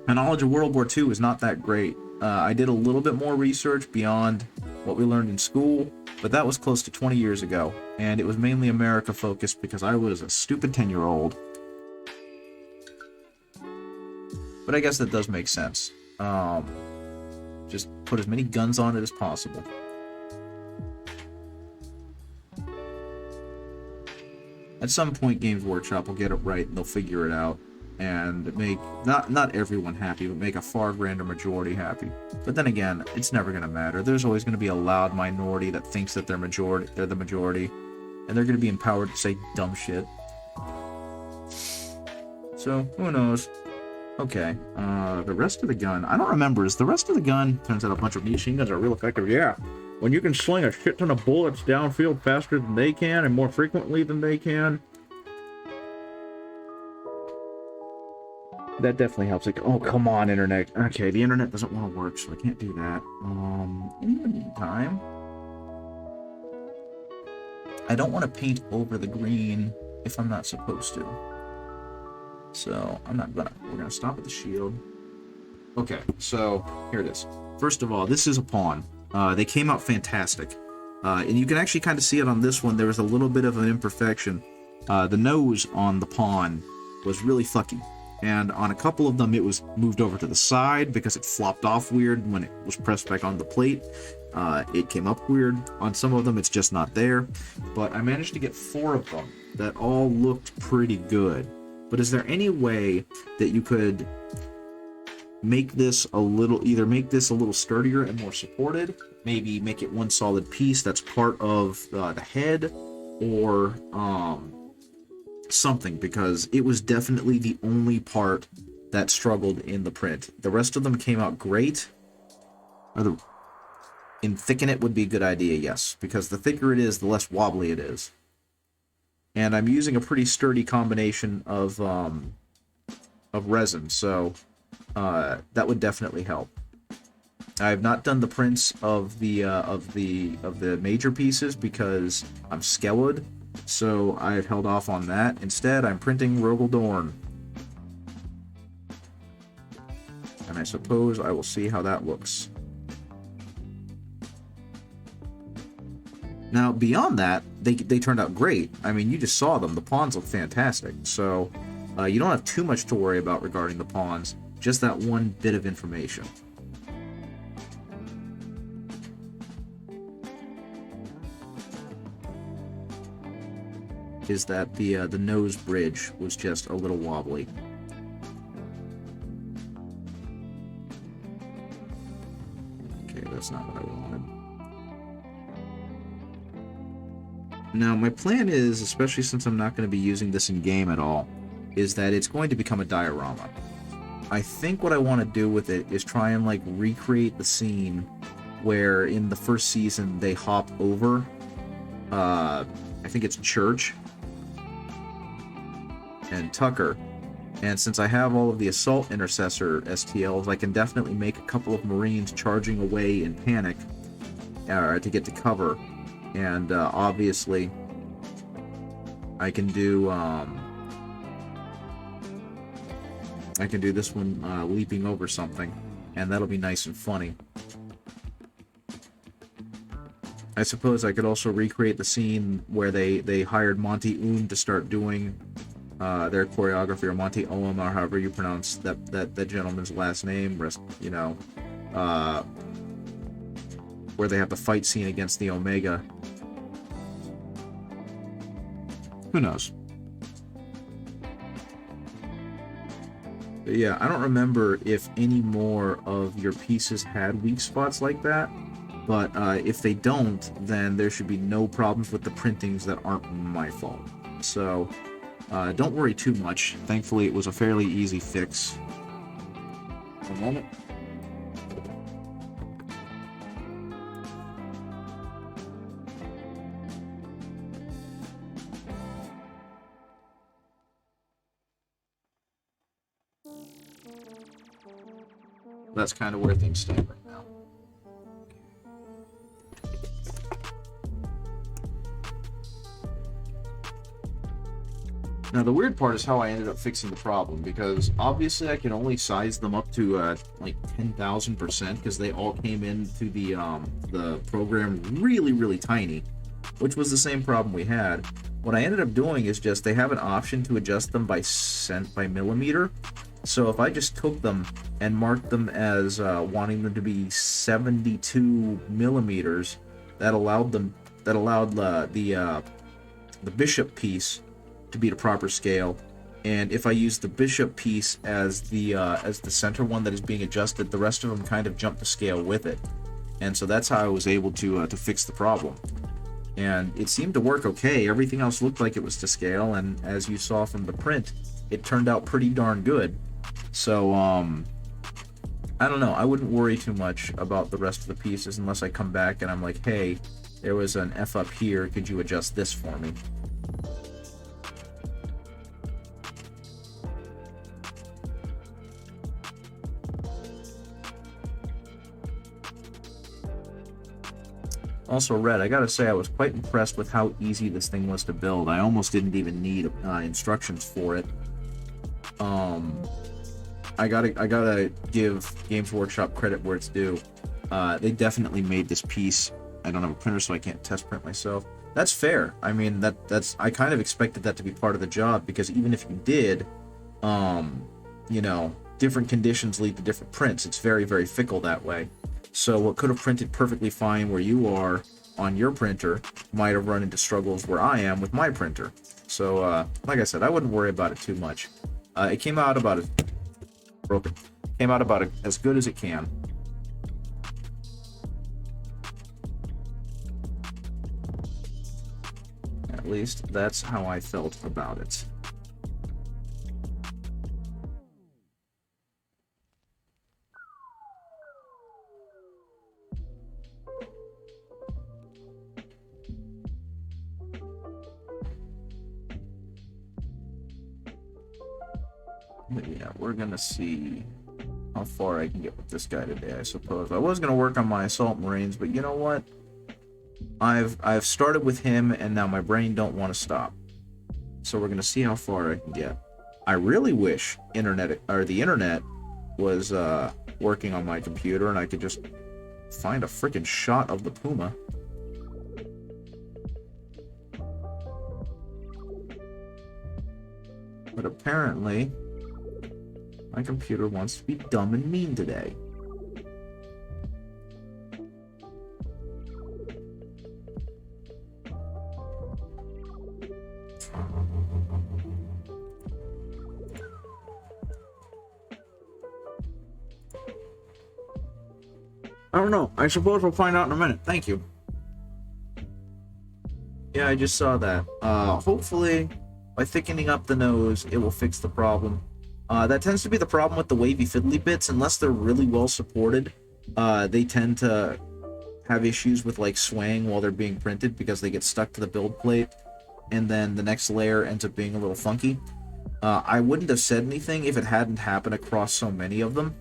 My knowledge of World War II is not that great. I did a little bit more research beyond what we learned in school, but that was close to 20 years ago, and it was mainly America focused because I was a stupid 10-year-old. But I guess that does make sense. Just put as many guns on it as possible. At some point, Games Workshop will get it right and they'll figure it out and make not everyone happy, but make a far grander majority happy. But then again, it's never going to matter. There's always going to be a loud minority that thinks that they're the majority, and they're going to be empowered to say dumb shit. So, who knows? Okay, the rest of the gun, I don't remember. Is the rest of the gun, turns out a bunch of machine guns are real effective? Yeah. When you can sling a shit ton of bullets downfield faster than they can and more frequently than they can, that definitely helps. Like, oh, come on, internet. Okay, the internet doesn't want to work, so I can't do that. In the meantime, I don't want to paint over the green if I'm not supposed to. So, we're gonna stop at the shield. Okay, so, here it is. First of all, this is a pawn. They came out fantastic. And you can actually kind of see it on this one. There was a little bit of an imperfection. The nose on the pawn was really fucky. And on a couple of them, it was moved over to the side because it flopped off weird when it was pressed back on the plate. It came up weird. On some of them, it's just not there. But I managed to get 4 of them that all looked pretty good. But is there any way that you could make this a little, either make this a little sturdier and more supported, maybe make it one solid piece that's part of the head, or something, because it was definitely the only part that struggled in the print. The rest of them came out great. And thicken it would be a good idea, yes, because the thicker it is, the less wobbly it is. And I'm using a pretty sturdy combination of resin, so that would definitely help. I have not done the prints of the major pieces because I'm skelled, so I have held off on that. Instead, I'm printing Rogal Dorn. And I suppose I will see how that looks. Now, beyond that, they turned out great. I mean, you just saw them. The pawns look fantastic. So, you don't have too much to worry about regarding the pawns. Just that one bit of information. Is that the nose bridge was just a little wobbly. Okay, that's not what I wanted. Now, my plan is, especially since I'm not going to be using this in game at all, is that it's going to become a diorama. I think what I want to do with it is try and like recreate the scene where in the first season they hop over, I think it's Church and Tucker. And since I have all of the Assault Intercessor STLs, I can definitely make a couple of Marines charging away in panic to get to cover. And obviously, I can do this one leaping over something, and that'll be nice and funny. I suppose I could also recreate the scene where they hired Monty Oum to start doing their choreography, or Monty Oum, or however you pronounce that gentleman's last name. You know, where they have the fight scene against the Omega. Who knows? But yeah, I don't remember if any more of your pieces had weak spots like that, but if they don't, then there should be no problems with the printings that aren't my fault. So don't worry too much. Thankfully, it was a fairly easy fix. One moment. That's kind of where things stand right now. Now, the weird part is how I ended up fixing the problem, because obviously I can only size them up to like 10,000% because they all came into the program really, really tiny, which was the same problem we had. What I ended up doing is just they have an option to adjust them by millimeter. So if I just took them and marked them as wanting them to be 72 millimeters, that allowed the bishop piece to be the proper scale. And if I use the bishop piece as the center one that is being adjusted, the rest of them kind of jump to scale with it. And so that's how I was able to fix the problem. And it seemed to work okay. Everything else looked like it was to scale, and as you saw from the print, it turned out pretty darn good. So, I don't know. I wouldn't worry too much about the rest of the pieces unless I come back and I'm like, hey, there was an F up here. Could you adjust this for me? Also, Red, I gotta say I was quite impressed with how easy this thing was to build. I almost didn't even need instructions for it. I gotta give Games Workshop credit where it's due. They definitely made this piece. I don't have a printer, so I can't test print myself. That's fair. I mean, that's I kind of expected that to be part of the job, because even if you did, you know, different conditions lead to different prints. It's very, very fickle that way. So what could have printed perfectly fine where you are on your printer might have run into struggles where I am with my printer. So, like I said, I wouldn't worry about it too much. It came out about as good as it can. At least that's how I felt about it. But yeah, we're gonna see how far I can get with this guy today, I suppose. I was gonna work on my Assault Marines, but you know what? I've started with him, and now my brain don't want to stop. So we're gonna see how far I can get. I really wish the internet was working on my computer, and I could just find a freaking shot of the Puma. But apparently, my computer wants to be dumb and mean today. I don't know. I suppose we'll find out in a minute. Thank you. Yeah, I just saw that. Hopefully, by thickening up the nose, it will fix the problem. That tends to be the problem with the wavy fiddly bits. Unless they're really well supported, they tend to have issues with like swaying while they're being printed because they get stuck to the build plate, and then the next layer ends up being a little funky. I wouldn't have said anything if it hadn't happened across so many of them.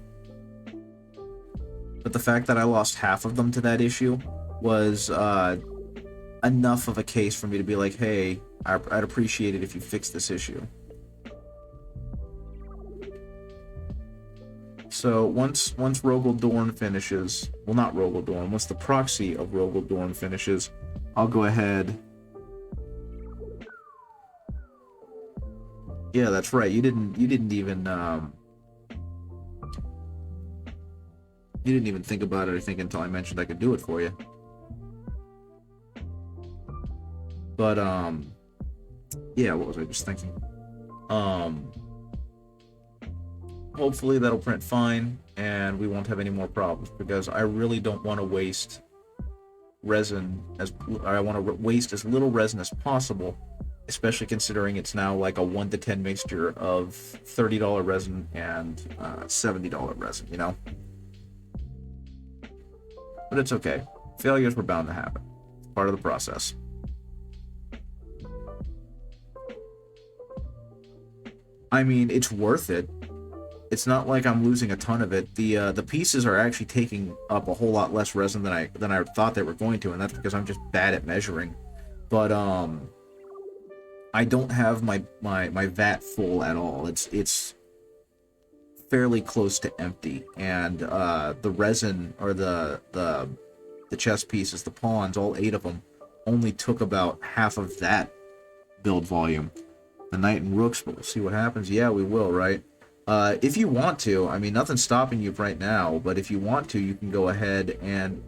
But the fact that I lost half of them to that issue was enough of a case for me to be like, hey, I'd appreciate it if you fix this issue. So once Rogel Dorn finishes, well, not Rogel Dorn, once the proxy of Rogel Dorn finishes, I'll go ahead. Yeah, that's right. You didn't even think about it, I think, until I mentioned I could do it for you. But yeah, what was I just thinking? Hopefully that'll print fine and we won't have any more problems, because I really don't want to waste resin I want to waste as little resin as possible, especially considering it's now like a 1 to 10 mixture of $30 resin and $70 resin, you know? But it's okay. Failures were bound to happen. It's part of the process. I mean, it's worth it. It's not like I'm losing a ton of it. The pieces are actually taking up a whole lot less resin than I thought they were going to, and that's because I'm just bad at measuring. But I don't have my vat full at all. It's fairly close to empty, and the resin, or the chess pieces, the pawns, all 8 of them, only took about half of that build volume. The knight and rooks, but we'll see what happens. Yeah, we will, right? If you want to, I mean, nothing's stopping you right now, but if you want to, you can go ahead and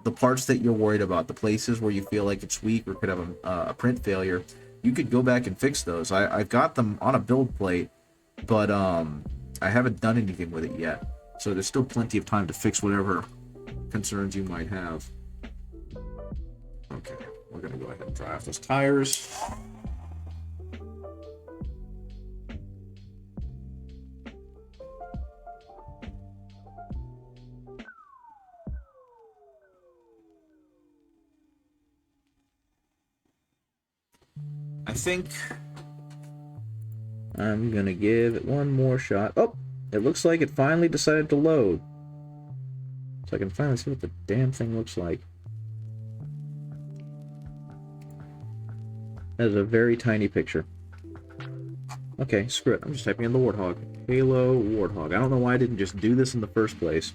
the parts that you're worried about, the places where you feel like it's weak or could have a print failure, you could go back and fix those. I've got them on a build plate, but I haven't done anything with it yet, so there's still plenty of time to fix whatever concerns you might have. Okay, we're gonna go ahead and dry off those tires. I think I'm gonna give it one more shot. Oh, it looks like it finally decided to load. So I can finally see what the damn thing looks like. That is a very tiny picture. Okay, screw it. I'm just typing in the Warthog. Halo Warthog. I don't know why I didn't just do this in the first place.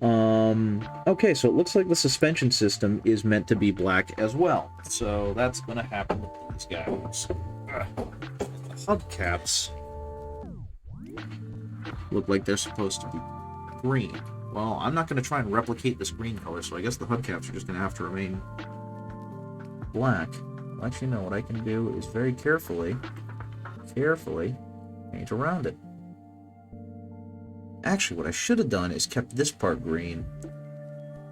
Okay, so it looks like the suspension system is meant to be black as well. So that's gonna happen with these guys. The hubcaps. look like they're supposed to be green. Well, I'm not going to try and replicate this green color, so I guess the hubcaps are just going to have to remain black. Well, actually, no, what I can do is very carefully paint around it. Actually, what I should have done is kept this part green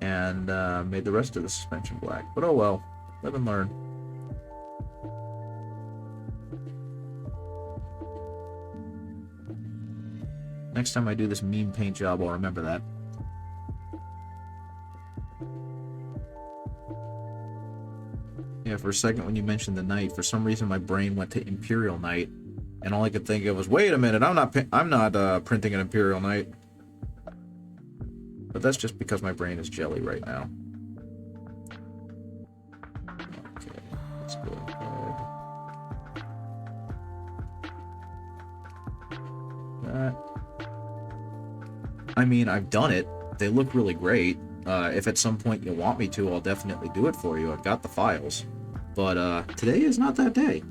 and made the rest of the suspension black. But oh well, live and learn. Next time I do this meme paint job, I'll remember that. Yeah, for a second when you mentioned the knight, for some reason my brain went to Imperial Knight, and all I could think of was, wait a minute, I'm not printing an Imperial Knight. But that's just because my brain is jelly right now. Okay, let's go ahead. That. I mean, I've done it. They look really great. If at some point you want me to, I'll definitely do it for you. I've got the files. But today is not that day.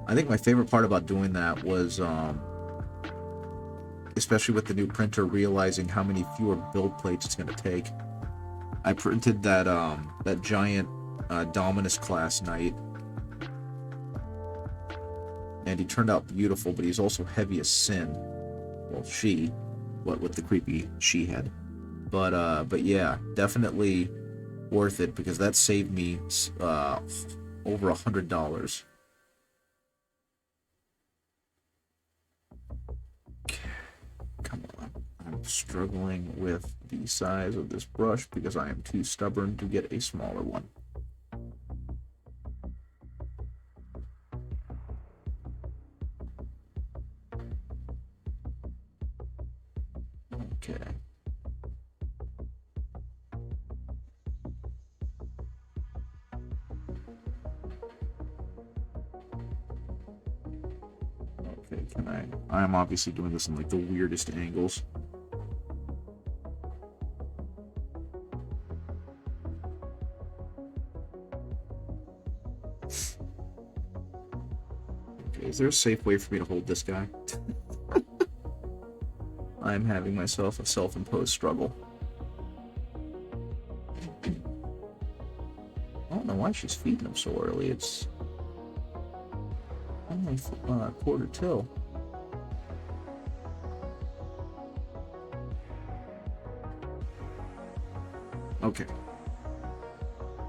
I think my favorite part about doing that was, especially with the new printer, realizing how many fewer build plates it's going to take. I printed that that giant Dominus class knight, and he turned out beautiful, but he's also heavy as sin. Well, she, what with the creepy she head. But yeah, definitely worth it, because that saved me over $100. Come on. I'm struggling with the size of this brush because I am too stubborn to get a smaller one. Okay. Okay, I'm obviously doing this in like the weirdest angles. Okay, is there a safe way for me to hold this guy? I'm having myself a self-imposed struggle. I don't know why she's feeding him so early. It's only quarter till. Okay.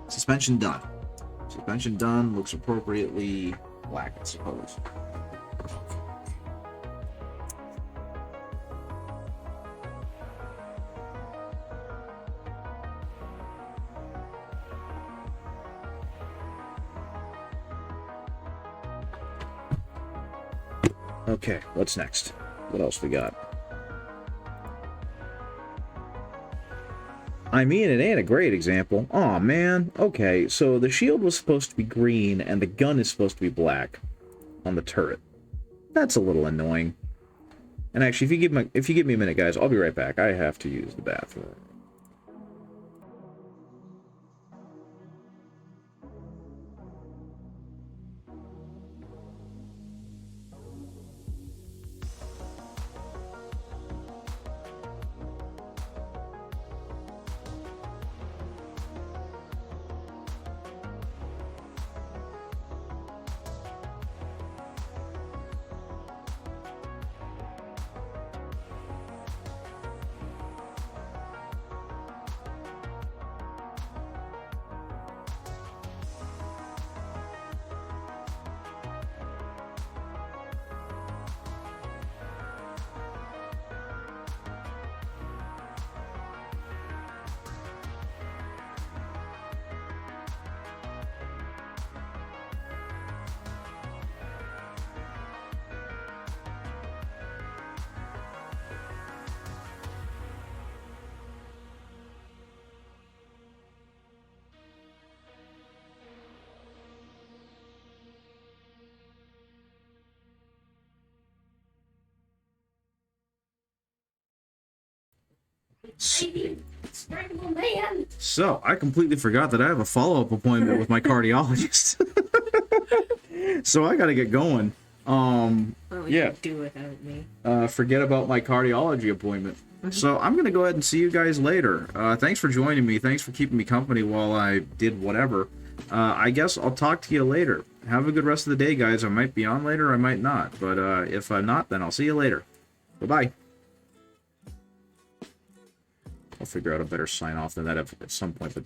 Suspension done. Suspension done. Looks appropriately black, I suppose. Okay, what's next? What else we got? I mean, it ain't a great example. Aw, man. Okay, so the shield was supposed to be green, and the gun is supposed to be black on the turret. That's a little annoying. And actually, if you give me a minute, guys, I'll be right back. I have to use the bathroom. So, I completely forgot that I have a follow-up appointment with my cardiologist. So I gotta get going. Well, we Yeah. could do without me. Forget about my cardiology appointment. So I'm gonna go ahead and see you guys later. Thanks for joining me. Thanks for keeping me company while I did whatever. I guess I'll talk to you later. Have a good rest of the day, guys. I might be on later, I might not. But if I'm not, then I'll see you later. Bye-bye. I'll figure out a better sign off than that at some point, but